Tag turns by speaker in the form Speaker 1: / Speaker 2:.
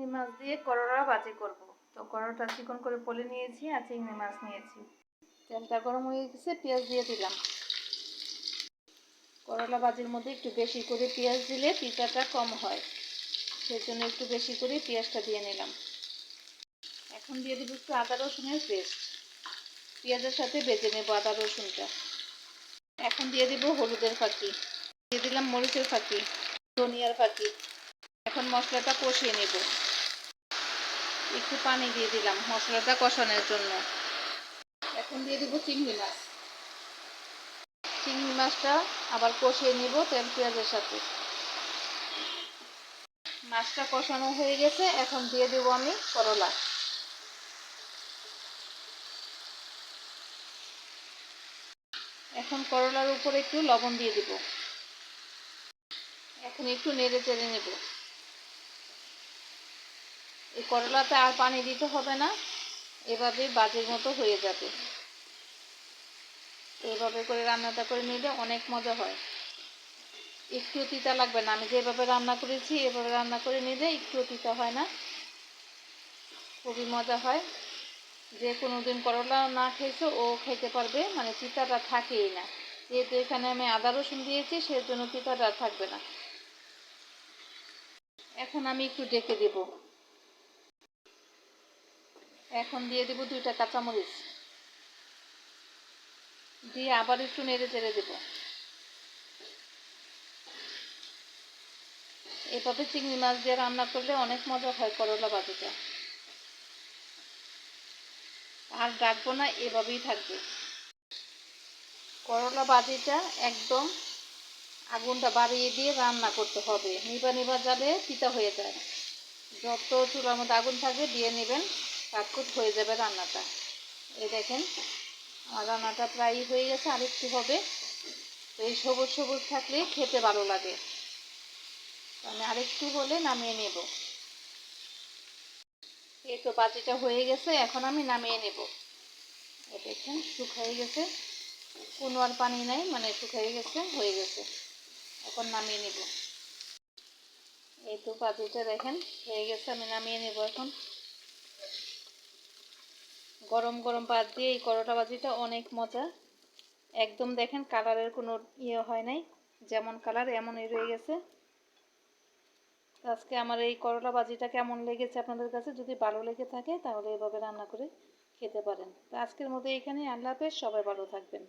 Speaker 1: চিংড়ি মাছ দিয়ে করলা ভাজি করব। তো করলাটা চিকন করে পলে নিয়েছি আর চিংড়ি মাছ নিয়েছি। তেলটা গরম হয়ে গেছে, পেঁয়াজ দিয়ে দিলাম। করলা ভাজির মধ্যে একটু বেশি করে পেঁয়াজ দিলে তিতাটা কম হয়, সেই জন্য একটু বেশি করে পেঁয়াজটা দিয়ে নিলাম। এখন দিয়ে দেবো একটু আদা রসুনের পেস্ট, পেঁয়াজের সাথে ভেজে নেব আদা রসুনটা। এখন দিয়ে দেবো হলুদের ফাঁকি, দিয়ে দিলাম মরিচের ফাঁকি, ধনিয়ার ফাঁকি। এখন মশলাটা কষিয়ে নেব। একটু পানি দিয়ে দিলাম মশলাটা কষানোর জন্য। এখন দিয়ে দেবো চিংড়ি মাছ। চিংড়ি মাছটা আবার কষিয়ে নিব তেল পেঁয়াজের সাথে। মাছটা কষানো হয়ে গেছে, এখন দিয়ে দেবো আমি করলা। এখন করলার উপরে একটু লবণ দিয়ে দেব। এখন একটু নেড়ে চেড়ে নেব। এই করলাতে আর পানি দিতে হবে না, এভাবে ভাজির মতো হয়ে যাবে। এইভাবে করে রান্নাটা করে নিলে অনেক মজা হয়, একটু তিতা লাগবে না। আমি যেভাবে রান্না করেছি এভাবে রান্না করে নিলে একটু তিতা হয় না, খুবই মজা হয়। যে কোনো দিন করলা না খেয়েছে ও খেতে পারবে, মানে তিতাটা থাকেই না। যেহেতু এখানে আমি আদা রসুন দিয়েছি সেজন্য তিতাটা থাকবে না। এখন আমি একটু ঢেকে দেব। এখন দিয়ে দেব 2টা কাঁচামরিচ, দিয়ে আবার একটু নেড়ে চেড়ে দেব। এভাবে চিংড়ি মাছ দিয়ে রান্না করলে অনেক মজা হয় করলা ভাজিটা। আর ডাকবো না, এভাবেই থাকবে। করলা ভাজিটা একদম আগুনটা বাড়িয়ে দিয়ে রান্না করতে হবে, নিভা নিভা জালে তিতা হয়ে যায়। যত চুলার মধ্যে আগুন থাকবে দিয়ে নেবেন, কাটকুট হয়ে যাবে রান্নাটা। এই দেখেন আমার রান্নাটা প্রায় হয়ে গেছে, আরেকটু হবে। তো এই সবুজ সবুজ থাকলে খেতে ভালো লাগে। আমি আরেকটু হলে নামিয়ে নেব। এই তো ভাজিটা হয়ে গেছে, এখন আমি নামিয়ে নেব। এই দেখেন শুকিয়ে গেছে, কোনো আর পানি নাই, মানে শুকিয়ে গেছে, হয়ে গেছে। এখন নামিয়ে নেব। এই তো ভাজিটা দেখেন হয়ে গেছে, আমি নামিয়ে নেব এখন। গরম গরম ভাত দিয়ে এই করলা ভাজিটা অনেক মজা। একদম দেখেন কালারের কোনো ইয়ে হয় নাই, যেমন কালার এমনই রয়ে গেছে। আজকে আমার এই করলা ভাজিটা কেমন লেগেছে আপনাদের কাছে? যদি ভালো লেগে থাকে তাহলে এভাবে রান্না করে খেতে পারেন। তো আজকের মতো এখানে, আল্লাহ হাফেজ, সবাই ভালো থাকবেন।